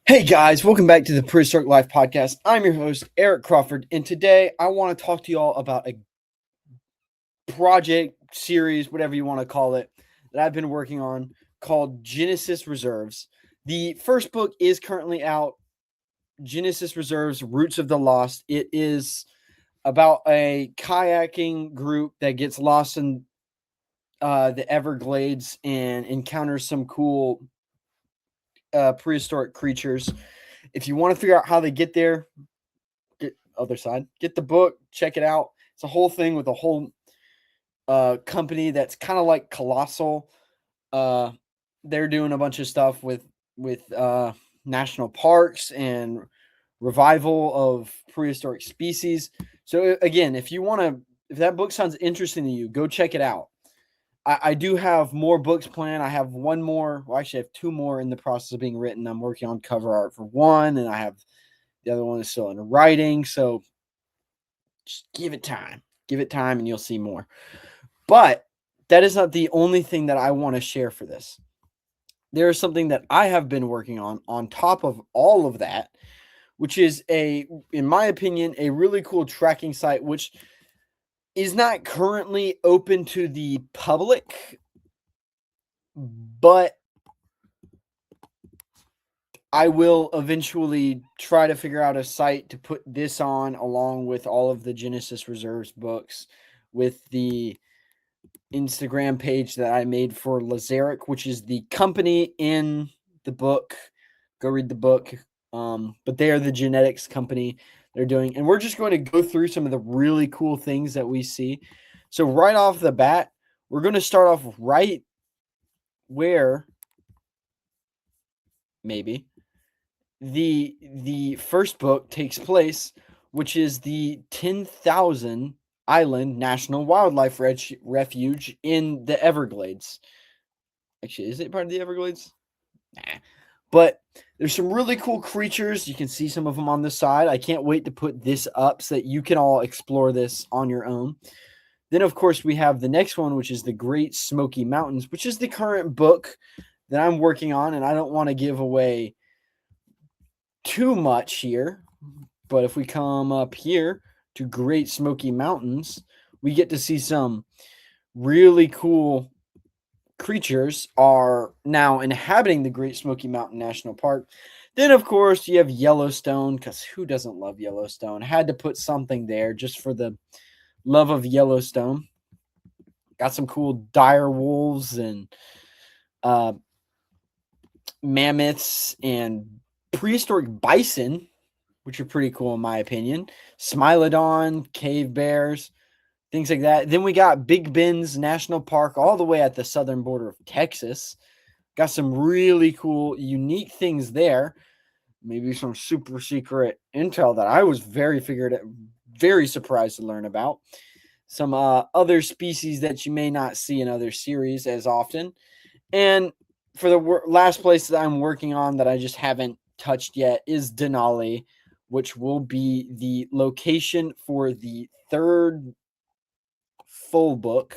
Hey guys, welcome back to the Prehistoric Life Podcast. I'm your host, Eric Crawford, and today I want to talk to you all about a project, series, whatever you want to call it, that I've been working on called Genesis Reserves. The first book is currently out, Genesis Reserves, Roots of the Lost. It is about a kayaking group that gets lost in the Everglades and encounters some cool prehistoric creatures. If you want to figure out how they get there, get the book, check it out. It's a whole thing with a whole company that's kind of like Colossal. They're doing a bunch of stuff with national parks and revival of prehistoric species. So again, if that book sounds interesting to you, go check it out. I do have more books planned. I have one more. Well, actually, I have two more in the process of being written. I'm working on cover art for one, and I have the other one is still in writing. So just give it time. Give it time, and you'll see more. But that is not the only thing that I want to share for this. There is something that I have been working on top of all of that, which is in my opinion, a really cool tracking site, which is not currently open to the public, but I will eventually try to figure out a site to put this on along with all of the Genesis Reserves books, with the Instagram page that I made for Lazaric, which is the company in the book. Go read the book. But they are the genetics company. They're doing, and we're just going to go through some of the really cool things that we see. So right off the bat, we're going to start off right where maybe the first book takes place, which is the 10,000 Island National Wildlife Refuge in the Everglades. Actually, is it part of the Everglades? Nah. But there's some really cool creatures. You can see some of them on the side. I can't wait to put this up so that you can all explore this on your own. Then, of course, we have the next one, which is the Great Smoky Mountains, which is the current book that I'm working on. And I don't want to give away too much here. But if we come up here to Great Smoky Mountains, we get to see some really cool creatures are now inhabiting the Great Smoky Mountain National Park. Then, of course, you have Yellowstone, because who doesn't love Yellowstone? Had to put something there just for the love of Yellowstone. Got some cool dire wolves and mammoths and prehistoric bison, which are pretty cool in my opinion. Smilodon, cave bears, things like that. Then we got Big Bend's National Park all the way at the southern border of Texas. Got some really cool, unique things there. Maybe some super secret intel that I was very surprised to learn about. Some other species that you may not see in other series as often. And for the last place that I'm working on that I just haven't touched yet is Denali, which will be the location for the third full book.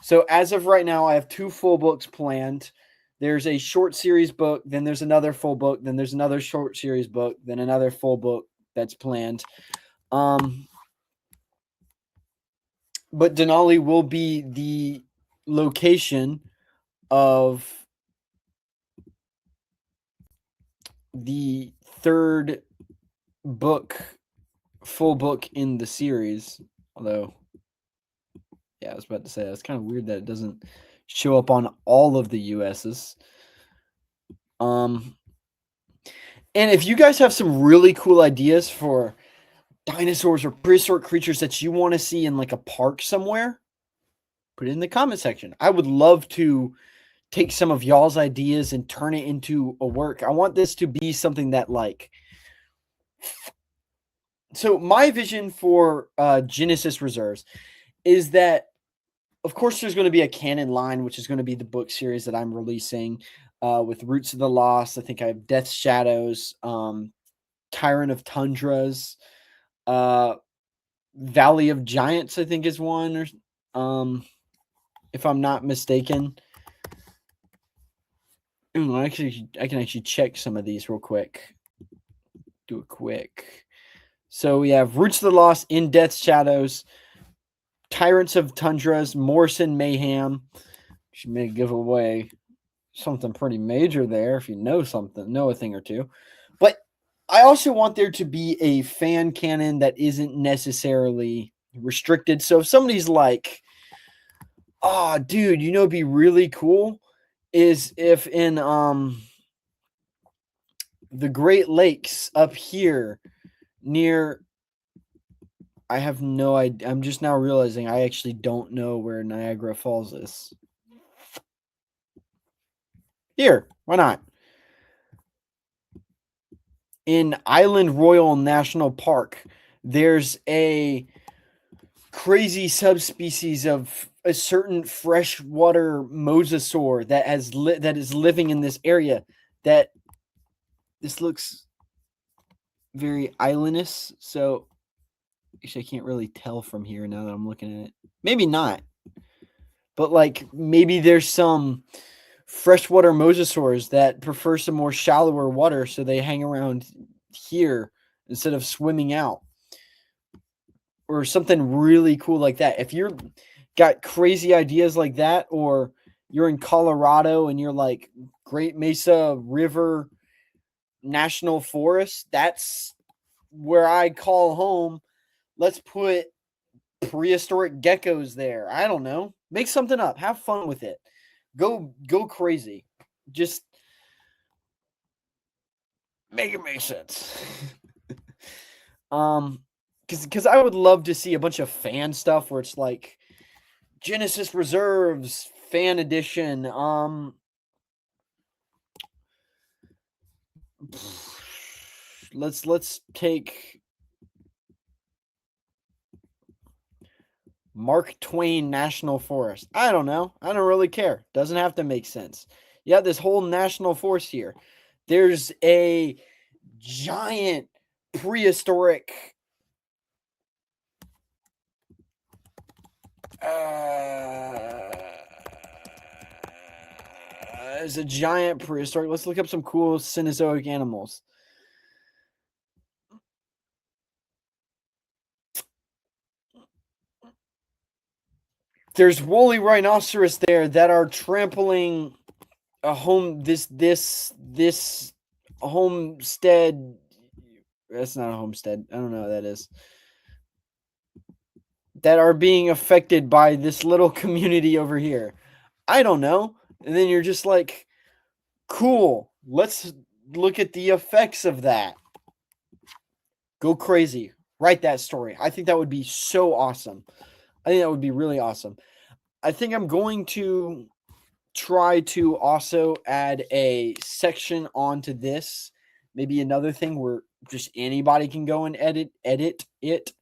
So as of right now, I have two full books planned. There's a short series book, then there's another full book, then there's another short series book, then another full book that's planned. But Denali will be the location of the third book, full book in the series. Although, yeah, I was about to say, that's kind of weird that it doesn't show up on all of the US's. And if you guys have some really cool ideas for dinosaurs or prehistoric creatures that you want to see in like a park somewhere, put it in the comment section. I would love to take some of y'all's ideas and turn it into a work. I want this to be something that like so my vision for Genesis Reserves is that of course there's going to be a canon line, which is going to be the book series that I'm releasing with Roots of the Lost. I think I have Death's Shadows, Tyrant of Tundras, uh, Valley of Giants, I think is one, or if I'm not mistaken. Ooh, I can actually check some of these real quick. Do it quick. So we have Roots of the Lost, In Death's Shadows, Tyrants of Tundras, Morrison Mayhem. Should may give away something pretty major there if you know a thing or two. But I also want there to be a fan canon that isn't necessarily restricted. So if somebody's like, oh, dude, it'd be really cool is if in the Great Lakes up here near, I have no idea. I'm just now realizing I actually don't know where Niagara Falls is. Here, why not? In Island Royal National Park, there's a crazy subspecies of a certain freshwater mosasaur that that is living in this area. That this looks very islandous, so actually I can't really tell from here now that I'm looking at it. Maybe not, but like maybe there's some freshwater mosasaurs that prefer some more shallower water, so they hang around here instead of swimming out, or something really cool like that. If you're got crazy ideas like that, or you're in Colorado and you're like Great Mesa River National Forest, that's where I call home. Let's put prehistoric geckos there. I don't know. Make something up. Have fun with it. Go crazy. Just make it make sense. Because I would love to see a bunch of fan stuff where it's like Genesis Reserves fan edition. Let's take Mark Twain National Forest. I don't know. I don't really care. Doesn't have to make sense. You have this whole national forest here. There's a giant prehistoric there's a giant prehistoric. Let's look up some cool Cenozoic animals. There's woolly rhinoceros there that are trampling a this homestead. That's not a homestead. I don't know what that is. That are being affected by this little community over here. I don't know. And then you're just like, cool. Let's look at the effects of that. Go crazy. Write that story. I think that would be so awesome. I think that would be really awesome. I think I'm going to try to also add a section onto this. Maybe another thing where just anybody can go and edit it,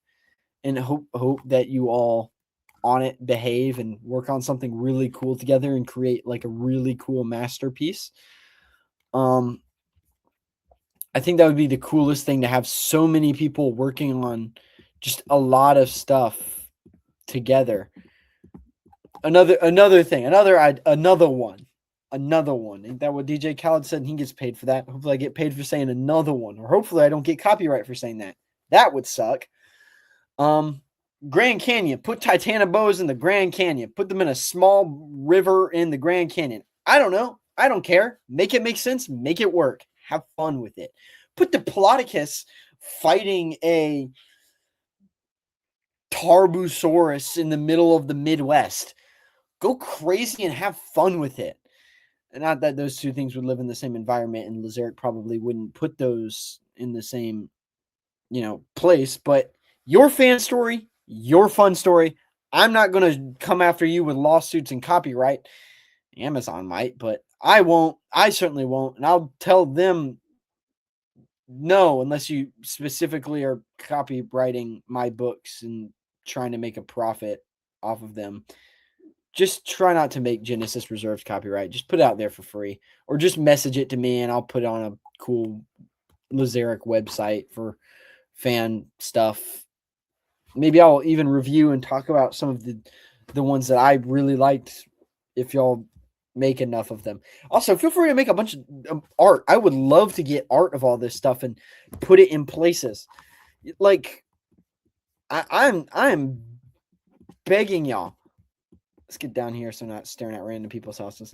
and hope that you all on it behave and work on something really cool together and create like a really cool masterpiece. I think that would be the coolest thing, to have so many people working on just a lot of stuff together. Another thing, another one. Ain't that what DJ Khaled said? He gets paid for that. Hopefully I get paid for saying another one, or hopefully I don't get copyright for saying that. That would suck. Grand Canyon. Put Titanoboas in the Grand Canyon. Put them in a small river in the Grand Canyon. I don't know. I don't care. Make it make sense. Make it work. Have fun with it. Put Diplodocus fighting a Tarbosaurus in the middle of the Midwest. Go crazy and have fun with it. And not that those two things would live in the same environment, and Lazaric probably wouldn't put those in the same, place. But your fan story, your fun story. I'm not going to come after you with lawsuits and copyright. Amazon might, but I won't. I certainly won't. And I'll tell them no, unless you specifically are copywriting my books and trying to make a profit off of them. Just try not to make Genesis Reserves copyright. Just put it out there for free, or just message it to me and I'll put it on a cool Lazaric website for fan stuff. Maybe I'll even review and talk about some of the ones that I really liked if y'all make enough of them. Also, feel free to make a bunch of art. I would love to get art of all this stuff and put it in places. Like I'm begging y'all. Let's get down here so I'm not staring at random people's houses.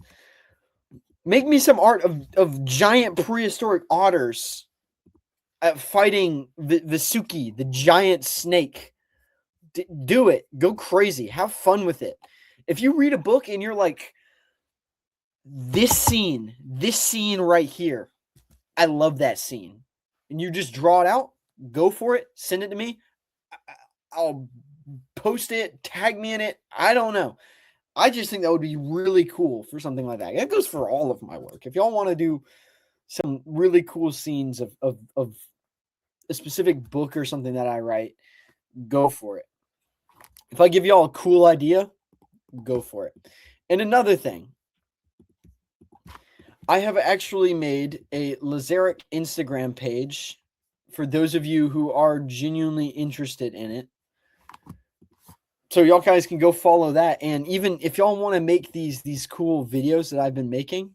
Make me some art of giant prehistoric otters fighting the Visuki, the giant snake. Do it. Go crazy. Have fun with it. If you read a book and you're like, this scene right here, I love that scene, and you just draw it out, go for it, send it to me. I'll post it, tag me in it. I don't know. I just think that would be really cool for something like that. That goes for all of my work. If y'all want to do some really cool scenes of a specific book or something that I write, go for it. If I give y'all a cool idea, go for it. And another thing, I have actually made a Lazaric Instagram page for those of you who are genuinely interested in it. So y'all guys can go follow that. And even if y'all want to make these cool videos that I've been making,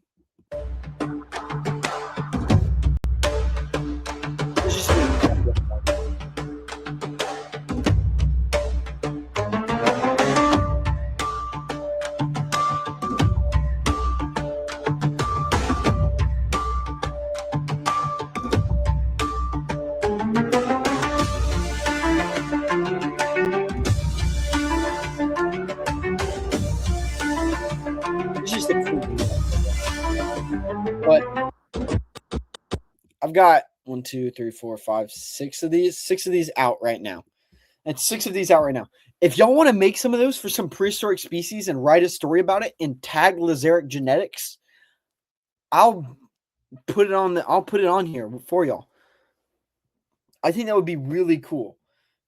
but I've got 1, 2, 3, 4, 5, 6 of these out right now. And 6 of these out right now. If y'all want to make some of those for some prehistoric species and write a story about it and tag Lazaric Genetics, I'll put it on here for y'all. I think that would be really cool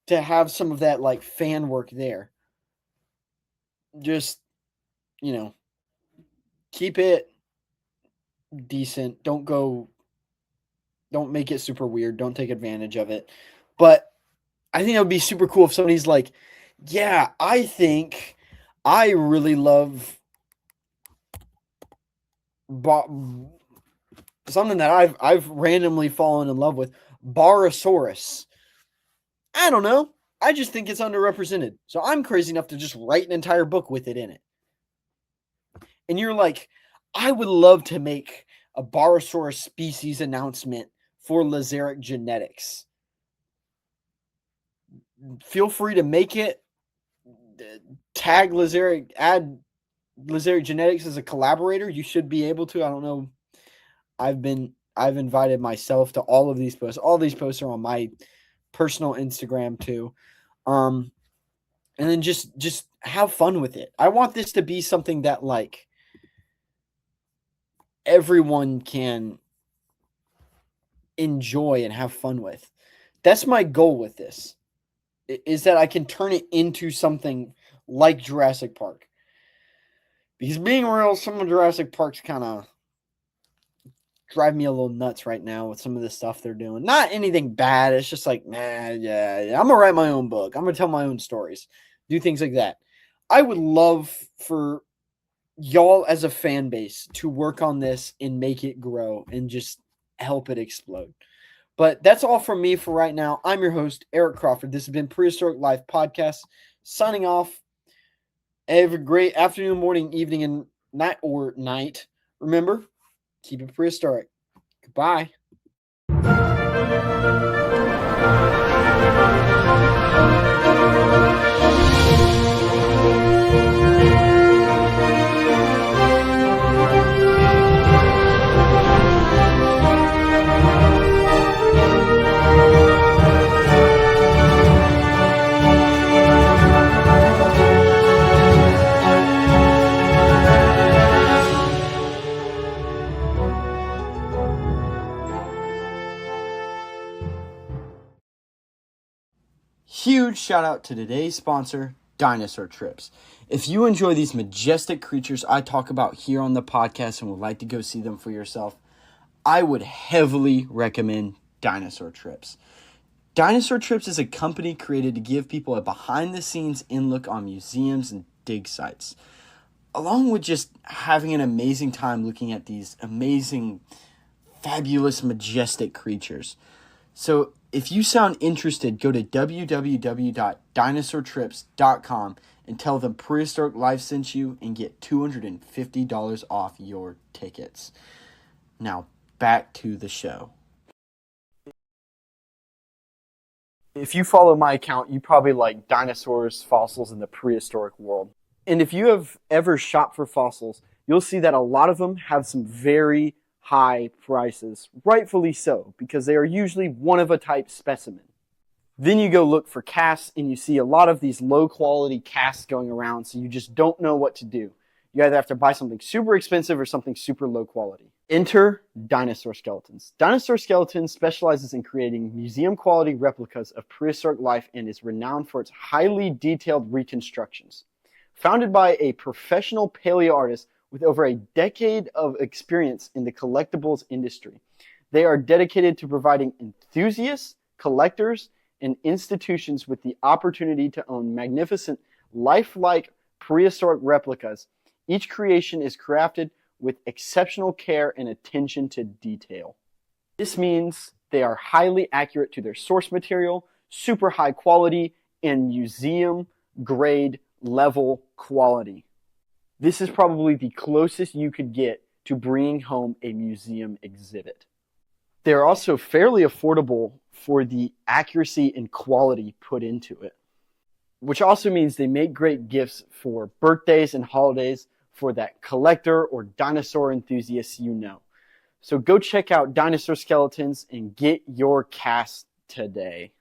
to have some of that like fan work there. Just, keep it decent. Don't make it super weird. Don't take advantage of it. But I think it would be super cool if somebody's like, yeah, I think I really love something that I've randomly fallen in love with, Barosaurus. I don't know. I just think it's underrepresented. So I'm crazy enough to just write an entire book with it in it. And you're like, I would love to make a Barosaurus species announcement for Lazaric Genetics. Feel free to make it. Tag Lazaric, add Lazaric Genetics as a collaborator. You should be able to. I don't know. I've invited myself to all of these posts. All these posts are on my personal Instagram too. And then just have fun with it. I want this to be something that like everyone can enjoy and have fun with. That's my goal with this, is that I can turn it into something like Jurassic Park. Because being real, some of Jurassic Park's kind of drive me a little nuts right now with some of the stuff they're doing. Not anything bad. It's just like, yeah, I'm going to write my own book. I'm going to tell my own stories. Do things like that. I would love for y'all as a fan base to work on this and make it grow and just help it explode. But that's all from me for right now. I'm your host, Eric Crawford. This has been Prehistoric Life Podcast. Signing off. Have a great afternoon, morning, evening, and night. Remember, keep it prehistoric. Goodbye. Huge shout out to today's sponsor, Dinosaur Trips. If you enjoy these majestic creatures I talk about here on the podcast and would like to go see them for yourself, I would heavily recommend Dinosaur Trips. Dinosaur Trips is a company created to give people a behind-the-scenes in-look on museums and dig sites, along with just having an amazing time looking at these amazing, fabulous, majestic creatures. So if you sound interested, go to www.dinosaurtrips.com and tell them Prehistoric Life sent you and get $250 off your tickets. Now, back to the show. If you follow my account, you probably like dinosaurs, fossils, in the prehistoric world. And if you have ever shopped for fossils, you'll see that a lot of them have some very high prices, rightfully so, because they are usually one-of-a-type specimen. Then you go look for casts, and you see a lot of these low-quality casts going around, so you just don't know what to do. You either have to buy something super expensive or something super low quality. Enter Dinosaur Skeletons. Dinosaur Skeletons specializes in creating museum-quality replicas of prehistoric life and is renowned for its highly detailed reconstructions. Founded by a professional paleo artist with over a decade of experience in the collectibles industry, they are dedicated to providing enthusiasts, collectors, and institutions with the opportunity to own magnificent, lifelike prehistoric replicas. Each creation is crafted with exceptional care and attention to detail. This means they are highly accurate to their source material, super high quality, and museum grade level quality. This is probably the closest you could get to bringing home a museum exhibit. They're also fairly affordable for the accuracy and quality put into it, which also means they make great gifts for birthdays and holidays for that collector or dinosaur enthusiast you know. So go check out Dinosaur Skeletons and get your cast today.